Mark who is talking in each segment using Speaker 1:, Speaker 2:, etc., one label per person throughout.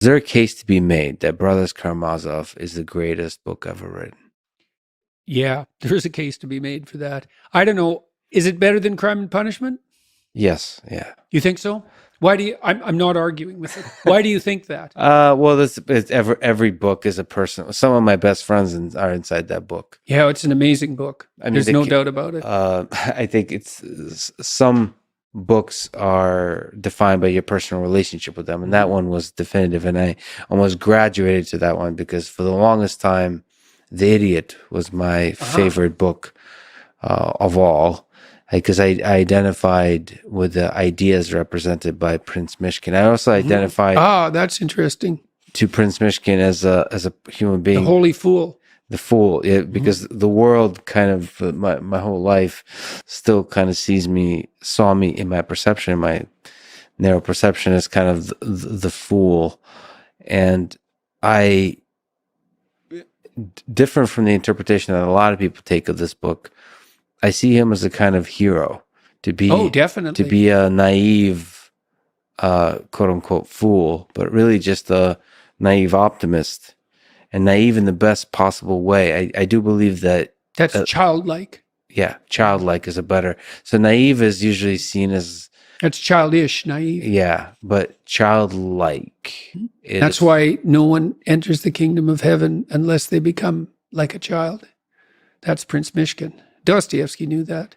Speaker 1: Is there a case to be made that Brothers Karamazov is the greatest book ever written?
Speaker 2: Yeah, there's a case to be made for that. I don't know. Is it better than Crime and Punishment?
Speaker 1: Yes. Yeah.
Speaker 2: You think so? Why do you? I'm not arguing with it. Why do you think that?
Speaker 1: Well, every book is a person. Some of my best friends are inside that book.
Speaker 2: Yeah, it's an amazing book. There's no doubt about it.
Speaker 1: I think some books are defined by your personal relationship with them, and that one was definitive. And I almost graduated to that one because for the longest time, The Idiot was my favorite book of all. Because I identified with the ideas represented by Prince Mishkin. I also identified
Speaker 2: that's interesting.
Speaker 1: to Prince Mishkin as a human being.
Speaker 2: The holy fool.
Speaker 1: The fool, because the world kind of, my whole life still kind of saw me in my perception, my narrow perception as kind of the fool. And different from the interpretation that a lot of people take of this book, I see him as a kind of hero,
Speaker 2: definitely,
Speaker 1: to be a naive, quote unquote fool, but really just a naive optimist, and naive in the best possible way. I do believe that
Speaker 2: that's childlike.
Speaker 1: Yeah, childlike is a better. So naive is usually seen as
Speaker 2: that's childish, naive.
Speaker 1: Yeah, but childlike.
Speaker 2: That's why no one enters the kingdom of heaven unless they become like a child. That's Prince Mishkin. Dostoevsky knew that.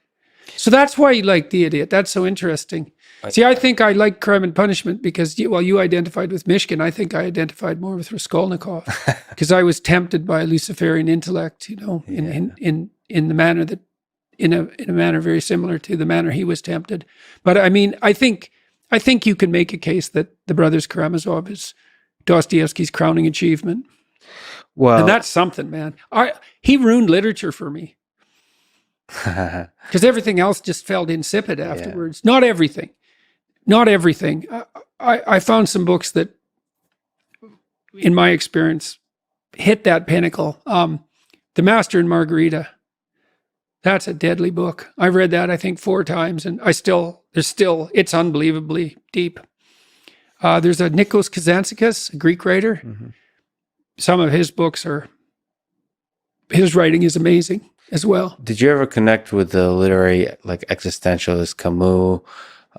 Speaker 2: So that's why you like The Idiot. That's so interesting. See, I think I like Crime and Punishment because while you identified with Mishkin, I think I identified more with Raskolnikov because I was tempted by Luciferian intellect, in the manner that, in a manner very similar to the manner he was tempted. But I mean, I think you can make a case that The Brothers Karamazov is Dostoevsky's crowning achievement.
Speaker 1: Well,
Speaker 2: and that's something, man. He ruined literature for me. Because everything else just felt insipid afterwards. Yeah. Not everything. I found some books that, in my experience, hit that pinnacle. The Master and Margarita. That's a deadly book. I've read that, I think, 4 times, and it's unbelievably deep. There's a Nikos Kazantzakis, a Greek writer. Mm-hmm. Some of his writing is amazing as well.
Speaker 1: Did you ever connect with the literary, like existentialist Camus,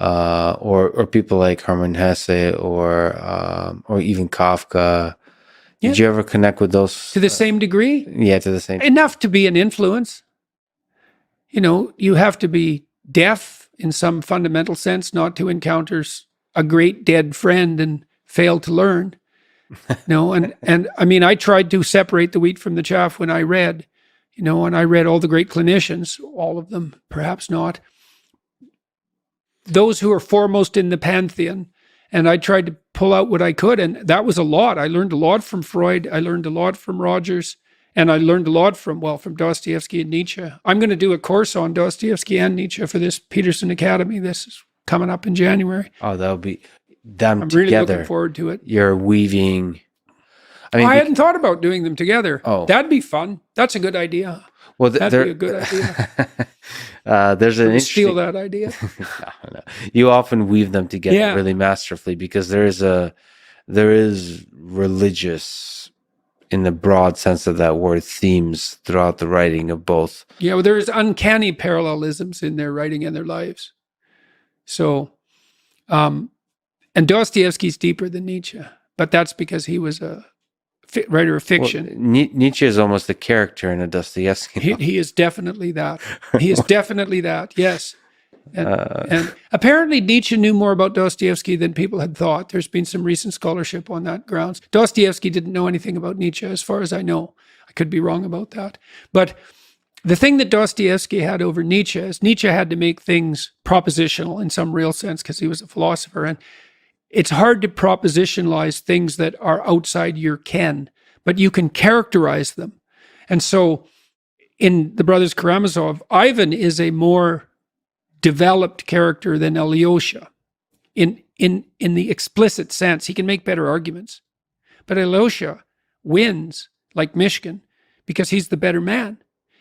Speaker 1: or people like Hermann Hesse, or even Kafka? Yeah. Did you ever connect with those
Speaker 2: to the same degree?
Speaker 1: Yeah, to the same
Speaker 2: enough to be an influence. You have to be deaf in some fundamental sense not to encounter a great dead friend and fail to learn. And I mean, I tried to separate the wheat from the chaff when I read. And I read all the great clinicians, all of them, perhaps not. Those who are foremost in the pantheon. And I tried to pull out what I could. And that was a lot. I learned a lot from Freud. I learned a lot from Rogers. And I learned a lot from Dostoevsky and Nietzsche. I'm going to do a course on Dostoevsky and Nietzsche for this Peterson Academy. This is coming up in January.
Speaker 1: Oh, that'll be them
Speaker 2: I'm
Speaker 1: together.
Speaker 2: Really looking forward to it.
Speaker 1: You're weaving...
Speaker 2: I hadn't thought about doing them together.
Speaker 1: Oh.
Speaker 2: That'd be fun. That's a good idea.
Speaker 1: Well,
Speaker 2: that'd be a good idea.
Speaker 1: There's an interesting...
Speaker 2: Steal that idea.
Speaker 1: No. You often weave them together really masterfully because there is religious, in the broad sense of that word, themes throughout the writing of both.
Speaker 2: Yeah, well, there's uncanny parallelisms in their writing and their lives. So, and Dostoevsky's deeper than Nietzsche, but that's because he was a writer of fiction.
Speaker 1: Well, Nietzsche is almost a character in a Dostoevsky novel.
Speaker 2: He is definitely that. He is definitely that, yes. And apparently Nietzsche knew more about Dostoevsky than people had thought. There's been some recent scholarship on that grounds. Dostoevsky didn't know anything about Nietzsche, as far as I know. I could be wrong about that. But the thing that Dostoevsky had over Nietzsche is Nietzsche had to make things propositional in some real sense because he was a philosopher. And it's hard to propositionalize things that are outside your ken, but you can characterize them. And so in The Brothers Karamazov, Ivan is a more developed character than Alyosha in the explicit sense. He can make better arguments. But Alyosha wins, like Mishkin, because he's the better man.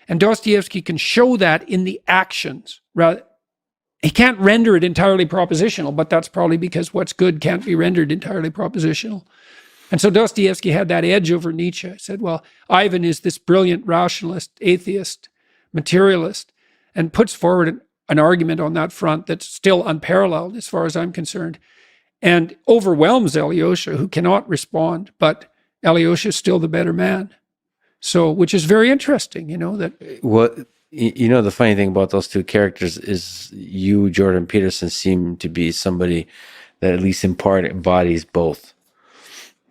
Speaker 2: And Dostoevsky can show that in the actions. He can't render it entirely propositional, but that's probably because what's good can't be rendered entirely propositional. And so Dostoevsky had that edge over Nietzsche. He said, well, Ivan is this brilliant rationalist, atheist, materialist, and puts forward an argument on that front that's still unparalleled as far as I'm concerned, and overwhelms Alyosha, who cannot respond, but Alyosha is still the better man. So, which is very interesting, that.
Speaker 1: The funny thing about those two characters is you, Jorden Peterson, seem to be somebody that at least in part embodies both.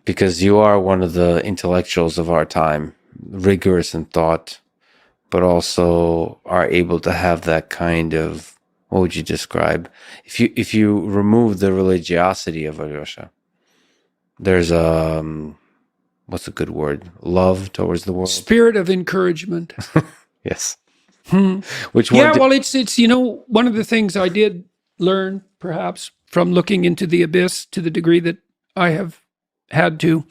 Speaker 1: Because you are one of the intellectuals of our time, rigorous in thought, but also are able to have that kind of, what would you describe? If you remove the religiosity of Alyosha, there's what's a good word? Love towards the world.
Speaker 2: Spirit of encouragement.
Speaker 1: Yes.
Speaker 2: Which one? Yeah, well, it's one of the things I did learn, perhaps, from looking into the abyss to the degree that I have had to,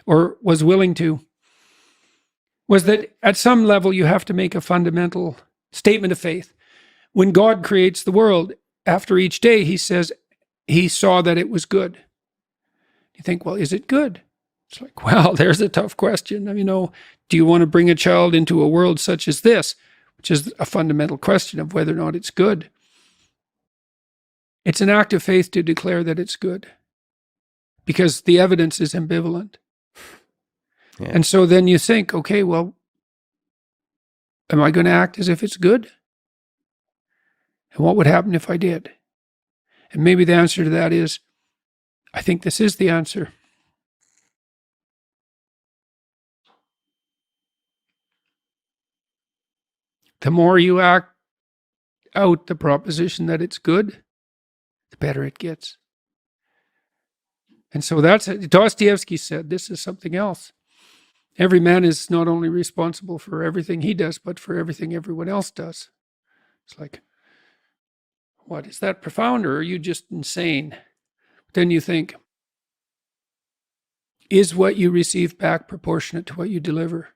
Speaker 2: or was willing to, was that at some level you have to make a fundamental statement of faith. When God creates the world, after each day, he says he saw that it was good. You think, well, is it good? It's like, well, there's a tough question. Do you want to bring a child into a world such as this? Which is a fundamental question of whether or not it's good. It's an act of faith to declare that it's good, because the evidence is ambivalent. Yeah. And so then you think, okay, well, am I going to act as if it's good? And what would happen if I did? And maybe the answer to that is, I think this is the answer. The more you act out the proposition that it's good, the better it gets. And so Dostoevsky said, this is something else. Every man is not only responsible for everything he does, but for everything everyone else does. It's like, what, is that profound, or are you just insane? Then you think, is what you receive back proportionate to what you deliver?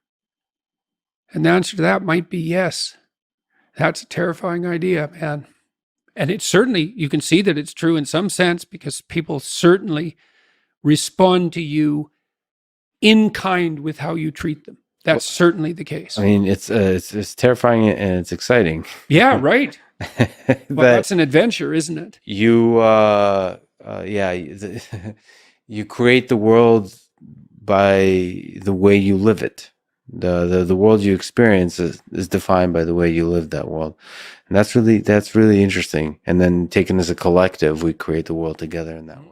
Speaker 2: And the answer to that might be yes. That's a terrifying idea, man. And it's certainly, you can see that it's true in some sense, because people certainly respond to you in kind with how you treat them. That's certainly the case.
Speaker 1: I mean, it's terrifying and it's exciting.
Speaker 2: Yeah, right. Well, that's an adventure, isn't it?
Speaker 1: You, you create the world by the way you live it. The world you experience is defined by the way you live that world, and that's really interesting. And then taken as a collective, we create the world together in that way.